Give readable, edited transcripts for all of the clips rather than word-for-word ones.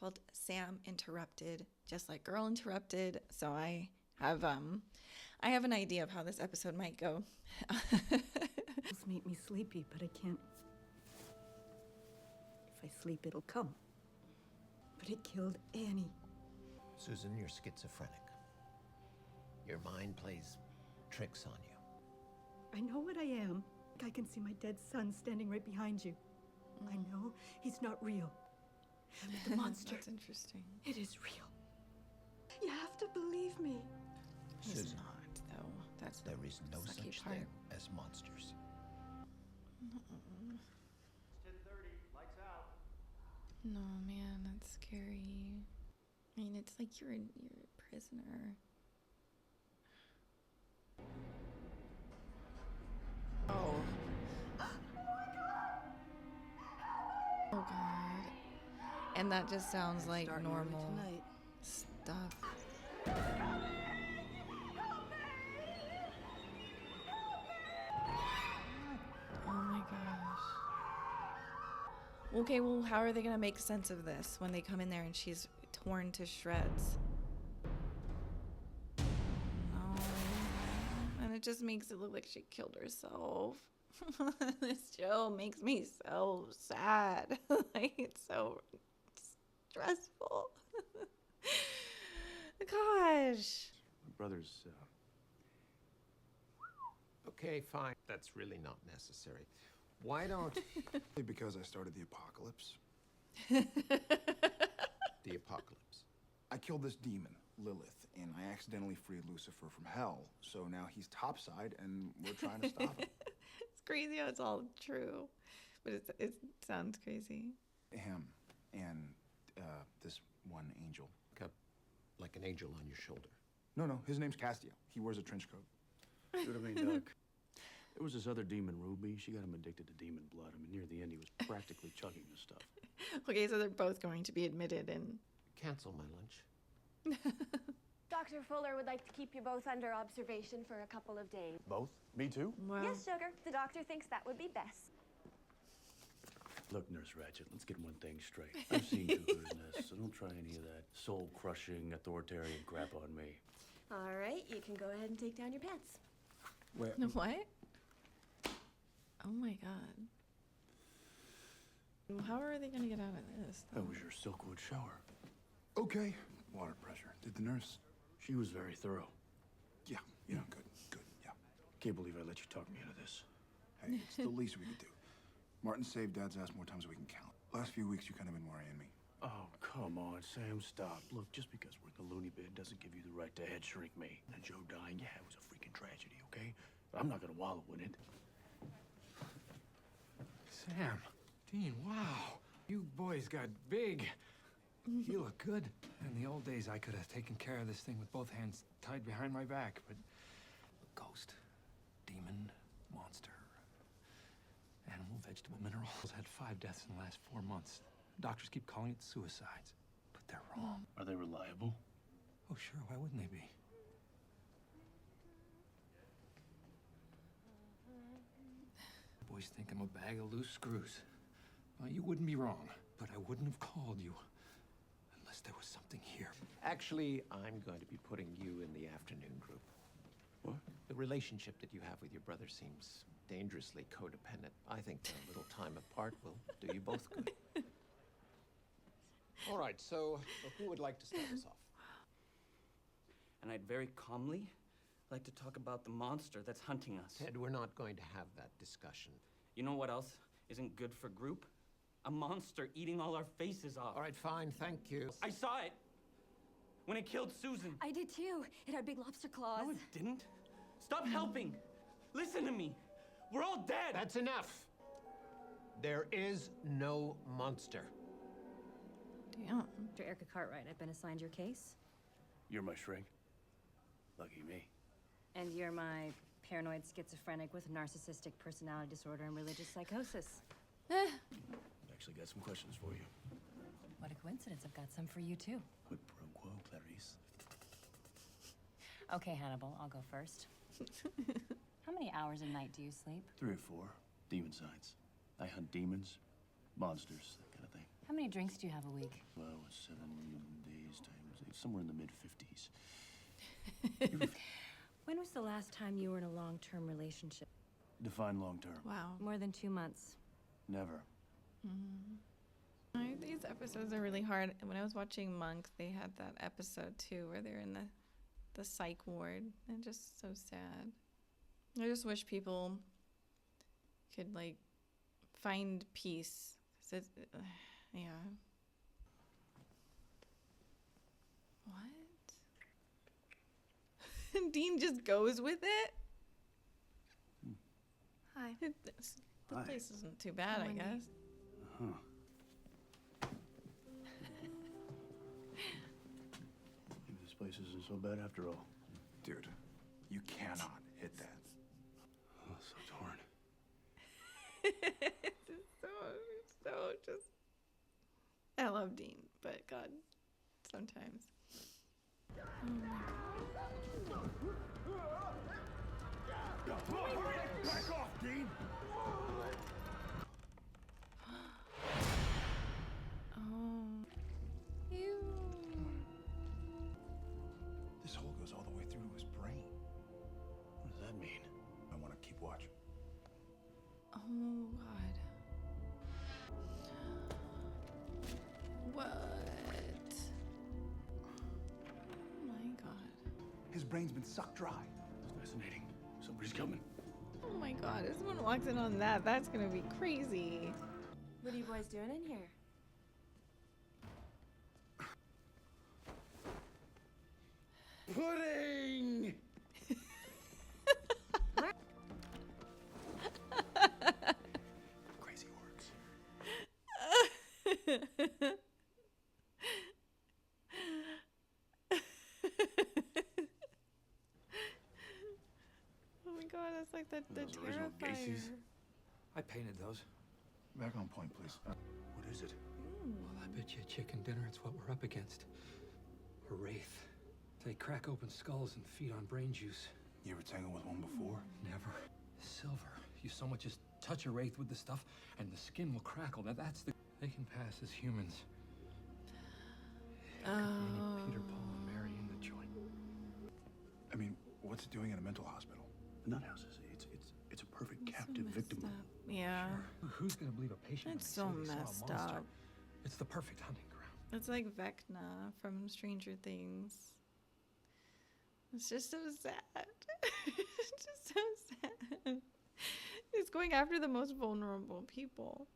called Sam Interrupted, just like Girl Interrupted. So I have an idea of how this episode might go. Pills make me sleepy, but I can't. If I sleep, it'll come. But it killed Annie. Susan, you're schizophrenic. Your mind plays tricks on you. I know what I am. I can see my dead son standing right behind you. I know he's not real. But the monster. That's interesting. It is real. You have to believe me. He's Susan, not, though. That's there is no sucky such part. thing as monsters. It's 10:30. Lights out. No, man, that's scary. I mean, it's like you're a prisoner. Oh. Oh God. And that just sounds like Starting normal tonight. stuff. Oh my gosh. Okay, well, how are they gonna make sense of this when they come in there and she's torn to shreds? No. And it just makes it look like she killed herself. This show makes me so sad. Like, it's so stressful. Gosh. My brother's, Okay, fine. That's really not necessary. Why don't Because I started the apocalypse. the apocalypse? I killed this demon, Lilith, and I accidentally freed Lucifer from hell. So now he's topside, and we're trying to stop him. It's crazy how it's all true. But it sounds crazy. Him and this one angel. Like an angel on your shoulder. No, his name's Castiel. He wears a trench coat. see what I mean, Doc? There was this other demon, Ruby. She got him addicted to demon blood. I mean, near the end, he was practically chugging this stuff. Okay, so they're both going to be admitted in. Cancel my lunch. Dr. Fuller would like to keep you both under observation for a couple of days. Both? Me too? Well, Yes, sugar. The doctor thinks that would be best. Look, Nurse Ratchet, let's get one thing straight. I've seen Cuckoo's Nest, so don't try any of that soul-crushing, authoritarian crap on me. All right, you can go ahead and take down your pants. Where? what? Oh my God. Well, how are they gonna get out of this? That was your Silkwood shower. Okay. Water pressure. Did the nurse? She was very thorough. Yeah, good, yeah. Can't believe I let you talk me into this. Hey, it's the least we could do. Martin saved Dad's ass more times than we can count. Last few weeks, you kind of been worrying me. Oh, come on, Sam, stop. Look, just because we're in the loony bin doesn't give you the right to head shrink me. And Joe dying, yeah, it was a freaking tragedy, okay? But I'm not gonna wallow in it. Sam, Dean, wow. You boys got big. You look good. In the old days, I could have taken care of this thing with both hands tied behind my back, but ghost, demon, monster, animal, vegetable, mineral. Has had 5 deaths in the last 4 months. Doctors keep calling it suicides, but they're wrong. Are they reliable? Oh, sure, why wouldn't they be? Boys think I'm a bag of loose screws. Well, you wouldn't be wrong, but I wouldn't have called you unless there was something here. Actually, I'm going to be putting you in the afternoon group. What? The relationship that you have with your brother seems dangerously codependent. I think a little time apart will do you both good. All right, so who would like to start us off? And I'd very calmly like to talk about the monster that's hunting us. Ted, we're not going to have that discussion. You know what else isn't good for group? A monster eating all our faces off. All right, fine, thank you. I saw it when it killed Susan. I did too. It had big lobster claws. No, it didn't. Stop helping. Listen to me. We're all dead. That's enough. There is no monster. Damn. Dr. Erica Cartwright, I've been assigned your case. You're my shrink. Lucky me. And you're my paranoid schizophrenic with narcissistic personality disorder and religious psychosis. Actually got some questions for you. What a coincidence, I've got some for you too. Quid pro quo, Clarice. Okay, Hannibal, I'll go first. How many hours a night do you sleep? 3 or 4. Demon sides. I hunt demons, monsters, that kind of thing. How many drinks do you have a week? Well, 7 days times 8, somewhere in the mid-50s. When was the last time you were in a long-term relationship? Define long-term. Wow. More than 2 months. Never. These episodes are really hard. When I was watching Monk, they had that episode too where they're in the psych ward, and just so sad. I just wish people could like find peace. 'Cause it's, yeah. What? Dean just goes with it. Hi. The Hi. place isn't too bad, I Wendy. guess. Huh. Maybe this place isn't so bad after all. Dude, you cannot hit that. Oh, so torn. It's just so just. I love Dean, but God, sometimes. Oh my Back off, Dean! Oh. Ew. This hole goes all the way through to his brain. What does that mean? I want to keep watch. Oh God. What? Oh my God. His brain's been sucked dry. Fascinating. Somebody's coming. Oh my God. If someone walks in on that, that's gonna be crazy. What are you boys doing in here? Pudding! Crazy works. Oh my God, that's like the Those original Terrifier. Gacy's. I painted those. Back on point, please. What is it? Well, I bet you a chicken dinner it's what we're up against. A Wraith. They crack open skulls and feed on brain juice. You ever tangled with one before? Never. Silver. You so much as touch a Wraith with the stuff, and the skin will crackle. Now that's the... They can pass as humans. Oh. Peter, Paul, and Mary in the joint. I mean, what's it doing in a mental hospital? Nut houses. It's a perfect It's so captive messed victim. up. Yeah. Who's gonna believe a patient It's when so they say they messed saw a monster? up. It's the perfect hunting ground. It's like Vecna from Stranger Things. It's just so sad. It's just so sad. It's going after the most vulnerable people.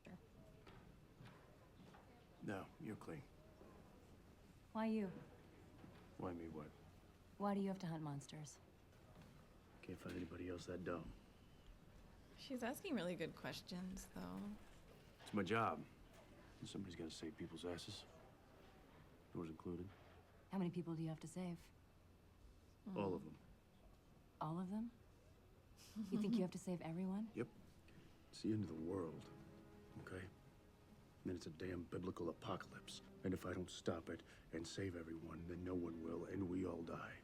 No, you're clean. Why you? Why me what? Why do you have to hunt monsters? Can't find anybody else that dumb. She's asking really good questions, though. It's my job. And somebody's got to save people's asses. Yours included. How many people do you have to save? All of them. All of them? You think you have to save everyone? Yep. It's the end of the world. Okay? And then it's a damn biblical apocalypse. And if I don't stop it and save everyone, then no one will, and we all die.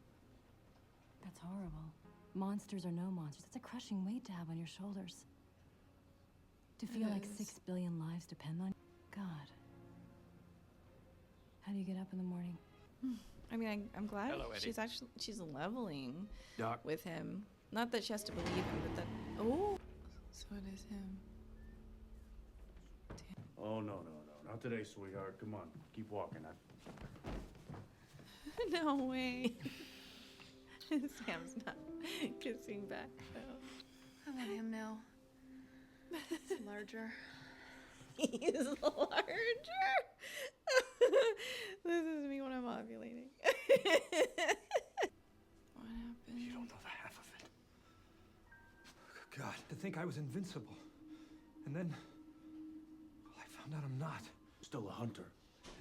That's horrible. Monsters or no monsters, that's a crushing weight to have on your shoulders. To feel like is. 6 billion lives depend on God. How do you get up in the morning? I mean, I'm glad Hello, Eddie. she's leveling Doc. with him. Not that she has to believe him, but that so it is him. Oh, no. Not today, sweetheart. Come on. Keep walking. No way. Sam's not kissing back though. I want him now. It's larger. He's larger. This is me when I'm ovulating. What happened? You don't know the half of it. God, to think I was invincible. And then... well, I found out I'm not. Still a hunter.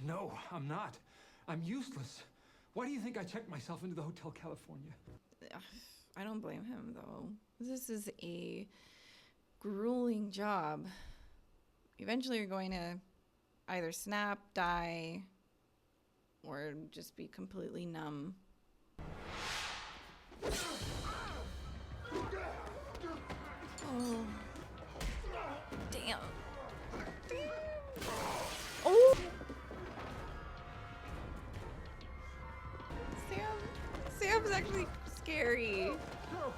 No, I'm not. I'm useless. Why do you think I checked myself into the Hotel California? I don't blame him though. This is a grueling job. Eventually you're going to either snap, die, or just be completely numb. Oh. Damn. Oh! stuff's actually scary. No,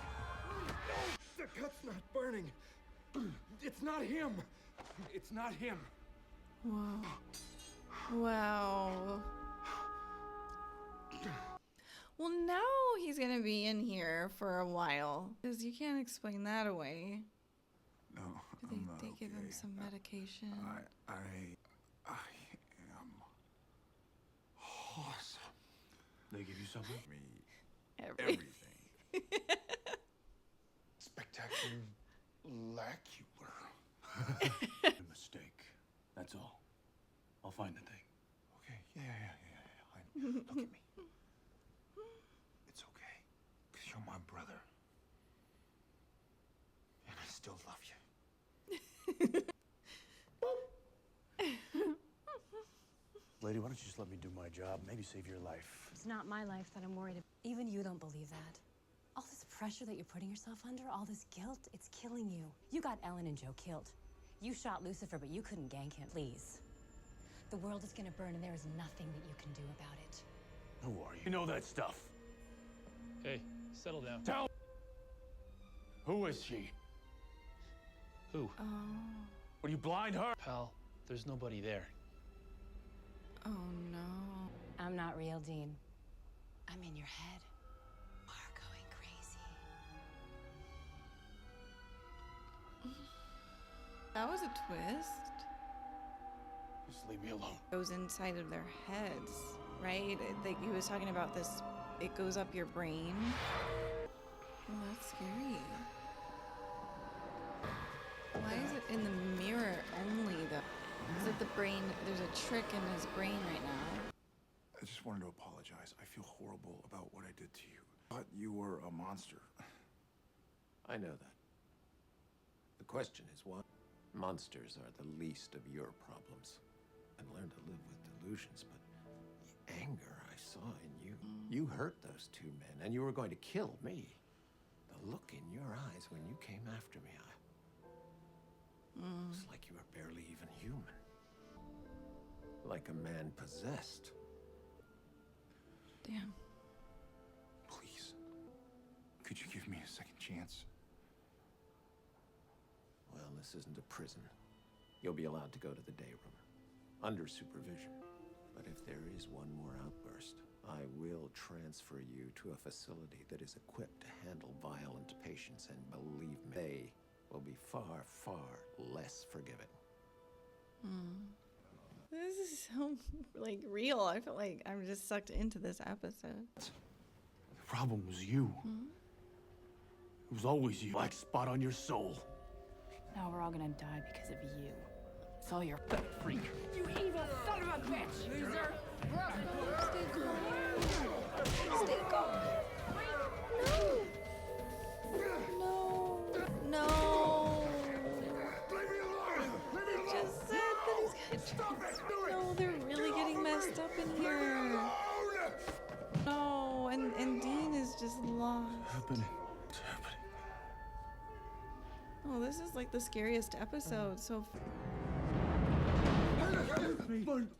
the cut's not burning. It's not him. It's not him. Whoa. Wow. Well, now he's gonna be in here for a while because you can't explain that away. No, They, I'm not they give him okay. some medication. I am awesome. They give you something? Me, Everything. everything. Spectacular. A mistake. That's all. I'll find the thing. Okay, yeah. Look at me. It's okay, because you're my brother. And I still love you. Lady, why don't you just let me do my job? Maybe save your life. It's not my life that I'm worried about. Even you don't believe that. All this pressure that you're putting yourself under, all this guilt, it's killing you. You got Ellen and Joe killed. You shot Lucifer, but you couldn't gank him. Please. The world is gonna burn, and there is nothing that you can do about it. Who are you? You know that stuff. Hey, settle down. Tell. Who is she? Who? Oh. Were you blind her? Pal, there's nobody there. Oh no. I'm not real, Dean. I'm in your head. Are going crazy. That was a twist. Just leave me alone. Goes inside of their heads, right? Like he was talking about this, it goes up your brain. Oh, that's scary. Why is it in the mirror only though? Is it the brain? There's a trick in his brain right now. I just wanted to apologize. I feel horrible about what I did to you. I thought you were a monster. I know that. The question is why? Monsters are the least of your problems. And learn to live with delusions, but the anger I saw in you. You hurt those two men, and you were going to kill me. The look in your eyes when you came after me, it's like you were barely even human. Like a man possessed. Damn. Please, could you give me a second chance? Well, this isn't a prison. You'll be allowed to go to the day room, under supervision. But if there is one more outburst, I will transfer you to a facility that is equipped to handle violent patients, and believe me, they will be far, far less forgiving. This is so like real. I feel like I'm just sucked into this episode. The problem was you. It was always you. Black spot on your soul. Now we're all gonna die because of you. It's all your Freak. You evil son of a bitch, loser! Stay calm. Stay calm. No. No. Leave me alone! Leave me alone! Just said that he's gonna. No, they're really getting messed up in here. No, and Dean is just lost. Happening. It's happening. Oh, this is like the scariest episode. So.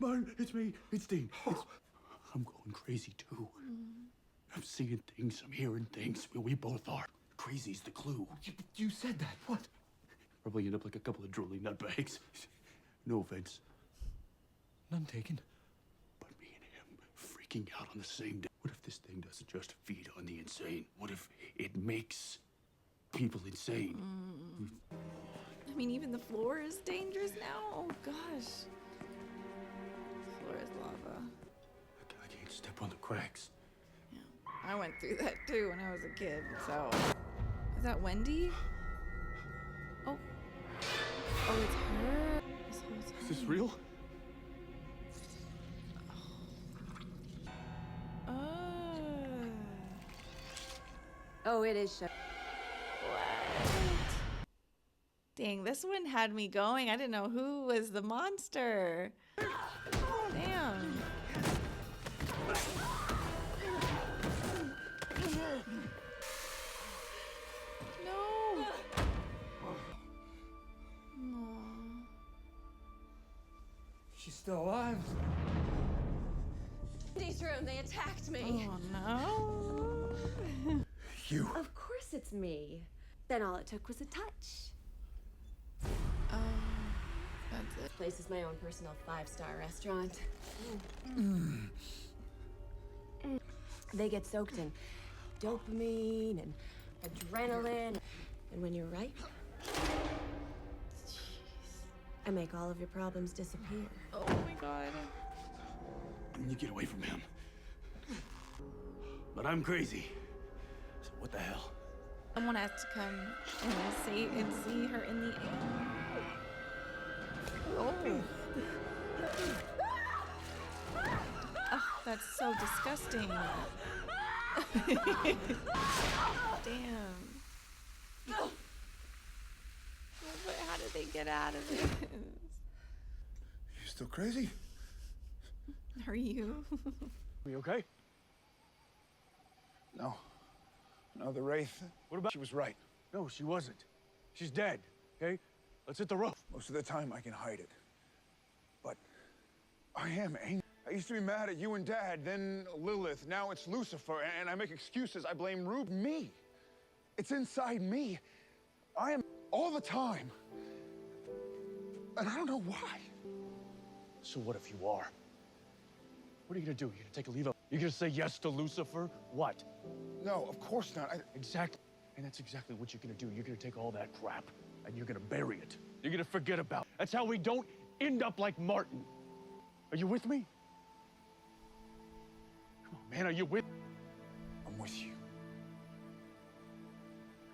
Martin, it's me. It's Dean. I'm going crazy too. I'm seeing things. I'm hearing things. We both are. Crazy's the clue. You said that. What? Probably end up like a couple of drooly nutbags. No offense. None taken. But me and him freaking out on the same day. What if this thing doesn't just feed on the insane? What if it makes people insane? I mean, even the floor is dangerous now. Oh gosh. The floor is lava. I can't step on the cracks. Yeah. I went through that too when I was a kid, so. Is that Wendy? Oh. Oh, it's her. This whole time. Is this real? Oh, it is show. What? Dang, this one had me going. I didn't know who was the monster. Damn. No. Aw. She's still alive. Wendy's room, they attacked me. Oh no. you. Of course it's me. Then all it took was a touch. Oh, that's it. This place is my own personal 5-star restaurant. They get soaked in dopamine and adrenaline. And when you're ripe, I make all of your problems disappear. Oh my god. And you get away from him. But I'm crazy. So what the hell? Someone has to come and see her in the air. Oh. Oh, that's so disgusting. Damn. But how did they get out of this? You still crazy? Are you? You okay? No. No, the Wraith. What about? She was right. No, she wasn't. She's dead, okay? Let's hit the roof. Most of the time I can hide it. But I am angry. I used to be mad at you and Dad, then Lilith, now it's Lucifer, and I make excuses. I blame Rube. Me. It's inside me. I am all the time. And I don't know why. So what if you are? What are you gonna do? You gonna take a leave of? You gonna say yes to Lucifer? What? No, of course not. Exactly. And that's exactly what you're gonna do. You're gonna take all that crap and you're gonna bury it. You're gonna forget about it. That's how we don't end up like Martin. Are you with me? Come on, man, are you with? I'm with you.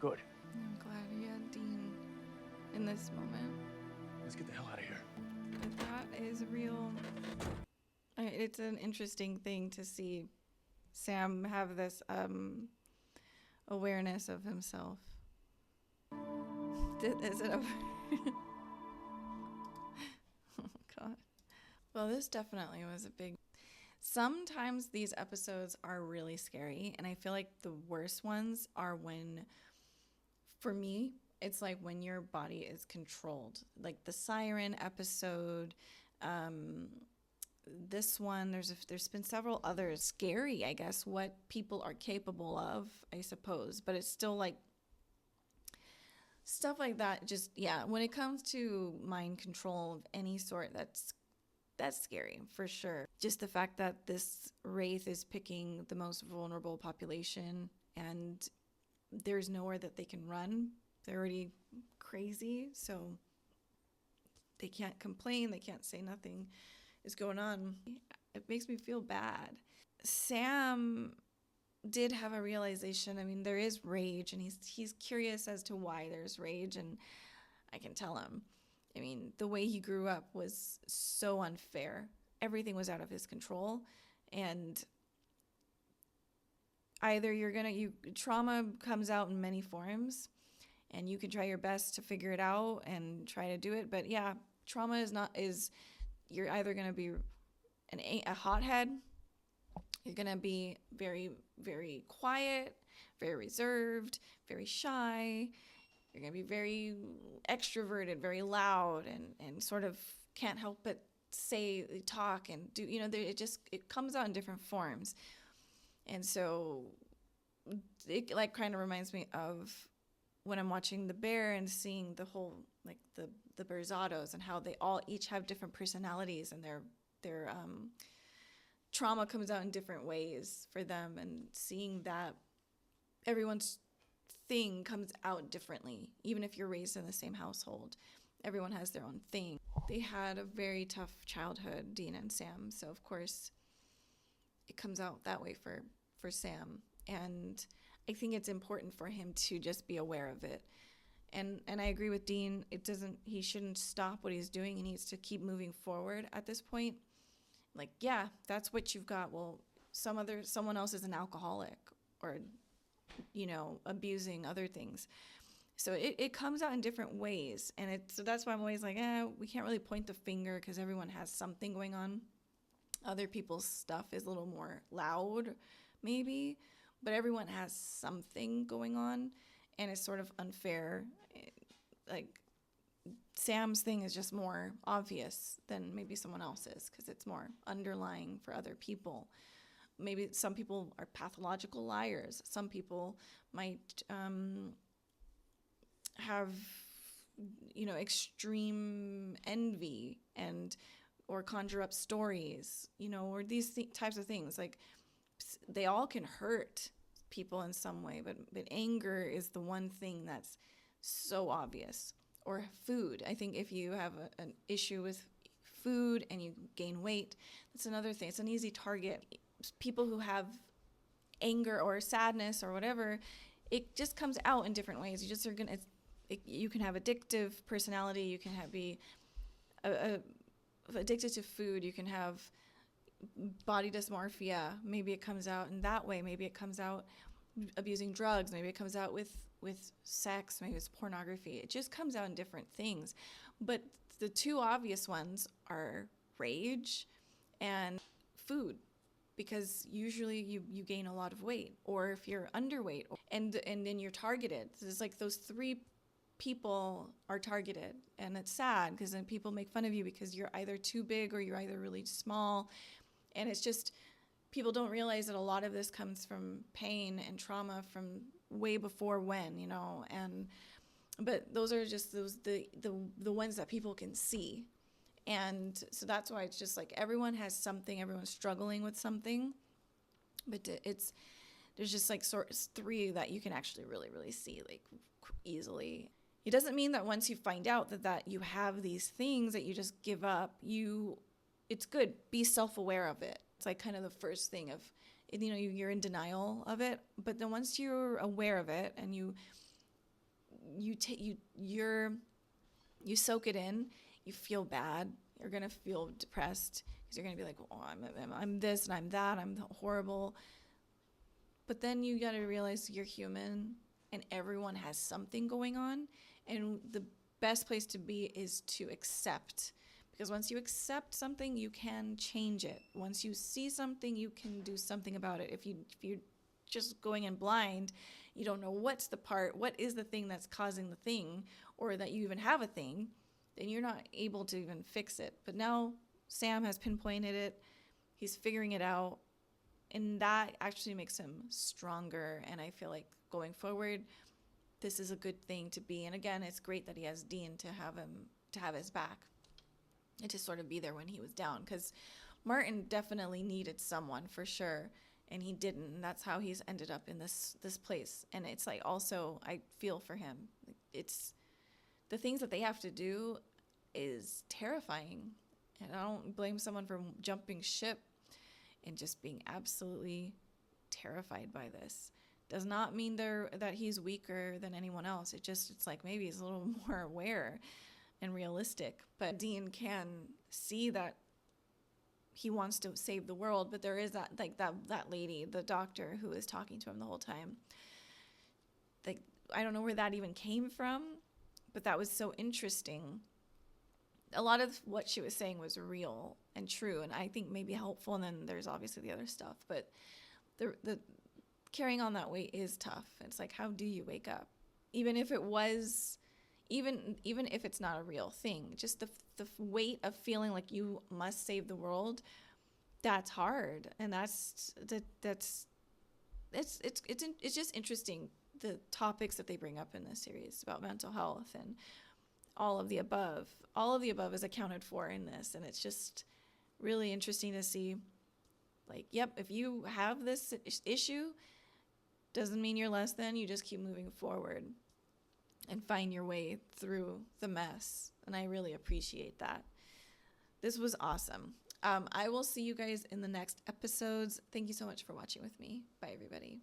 Good. I'm glad you had Dean in this moment. Let's get the hell out of here. But that is real. It's an interesting thing to see Sam have this awareness of himself. Is it over? Oh god. Well, this definitely was a big. Sometimes these episodes are really scary, and I feel like the worst ones are when, for me, it's like when your body is controlled. Like the Siren episode, this one, there's been several others. Scary, I guess, what people are capable of, I suppose. But it's still like stuff like that. Just, yeah, when it comes to mind control of any sort, that's scary for sure. Just the fact that this Wraith is picking the most vulnerable population and there's nowhere that they can run. They're already crazy, so they can't complain. They can't say nothing is going on. It makes me feel bad. Sam did have a realization. I mean, there is rage, and he's curious as to why there's rage, and I can tell him. I mean, the way he grew up was so unfair. Everything was out of his control, and either trauma comes out in many forms, and you can try your best to figure it out and try to do it. But yeah, trauma you're either going to be a hothead, you're going to be very, very quiet, very reserved, very shy. You're going to be very extroverted, very loud, and sort of can't help but talk and do, it comes out in different forms. And so it like kind of reminds me of when I'm watching The Bear and seeing the whole, like the Berzados and how they all each have different personalities, and their trauma comes out in different ways for them, and seeing that everyone's thing comes out differently. Even if you're raised in the same household, everyone has their own thing. They had a very tough childhood, Dean and Sam, so of course it comes out that way for Sam. And I think it's important for him to just be aware of it. And I agree with Dean. He shouldn't stop what he's doing. He needs to keep moving forward at this point. Like, yeah, that's what you've got. Well, someone else is an alcoholic or, abusing other things. So it comes out in different ways. And so that's why I'm always like, we can't really point the finger because everyone has something going on. Other people's stuff is a little more loud, maybe, but everyone has something going on, and it's sort of unfair. Like, Sam's thing is just more obvious than maybe someone else's because it's more underlying for other people. maybe some people are pathological liars. Some people might have, you know, extreme envy and or conjure up stories, you know, or these types of things. Like, they all can hurt people in some way, but anger is the one thing that's so obvious. Or food. I think if you have an issue with food and you gain weight, that's another thing. It's an easy target. People who have anger or sadness or whatever, it just comes out in different ways. You just are gonna. You can have addictive personality. You can be addicted to food. You can have body dysmorphia. Maybe it comes out in that way. Maybe it comes out abusing drugs. Maybe it comes out with sex. Maybe it's pornography. It just comes out in different things. But the two obvious ones are rage and food, because usually you gain a lot of weight, or if you're underweight, and then you're targeted. It's like those three people are targeted, and it's sad because then people make fun of you because you're either too big or you're either really small. And it's just, people don't realize that a lot of this comes from pain and trauma from way before when, you know, but those are just the ones that people can see. And so that's why it's just like everyone has something, everyone's struggling with something, but there's just like three that you can actually really see like easily. It doesn't mean that once you find out that you have these things that you just give up. It's good. Be self-aware of it. It's like kind of the first thing of, you know, you're in denial of it, but then once you're aware of it and you soak it in, you feel bad. You're gonna feel depressed because you're gonna be like, oh, I'm this and I'm that. I'm horrible. But then you gotta realize you're human and everyone has something going on, and the best place to be is to accept. Because once you accept something, you can change it. Once you see something, you can do something about it. If you're just going in blind, you don't know what is the thing that's causing the thing, or that you even have a thing, then you're not able to even fix it. But now Sam has pinpointed it. He's figuring it out. And that actually makes him stronger. And I feel like going forward, this is a good thing to be. And again, it's great that he has Dean to have his back and to sort of be there when he was down, because Martin definitely needed someone for sure, and he didn't, and that's how he's ended up in this place. And it's like, also, I feel for him. It's the things that they have to do is terrifying, and I don't blame someone for jumping ship and just being absolutely terrified by this. Does not mean that he's weaker than anyone else. It's like maybe he's a little more aware and realistic. But Dean can see that he wants to save the world, but there is that lady, the doctor, who is talking to him the whole time. Like, I don't know where that even came from, but that was so interesting. A lot of what she was saying was real and true, and I think maybe helpful, and then there's obviously the other stuff. But the carrying on that weight is tough. It's like, how do you wake up? Even if it was... Even if it's not a real thing, just the weight of feeling like you must save the world, that's hard, and it's just interesting, the topics that they bring up in this series about mental health and all of the above. All of the above is accounted for in this, and it's just really interesting to see. Like, yep, if you have this issue, doesn't mean you're less than. You just keep moving forward and find your way through the mess. And I really appreciate that. This was awesome. I will see you guys in the next episodes. Thank you so much for watching with me. Bye, everybody.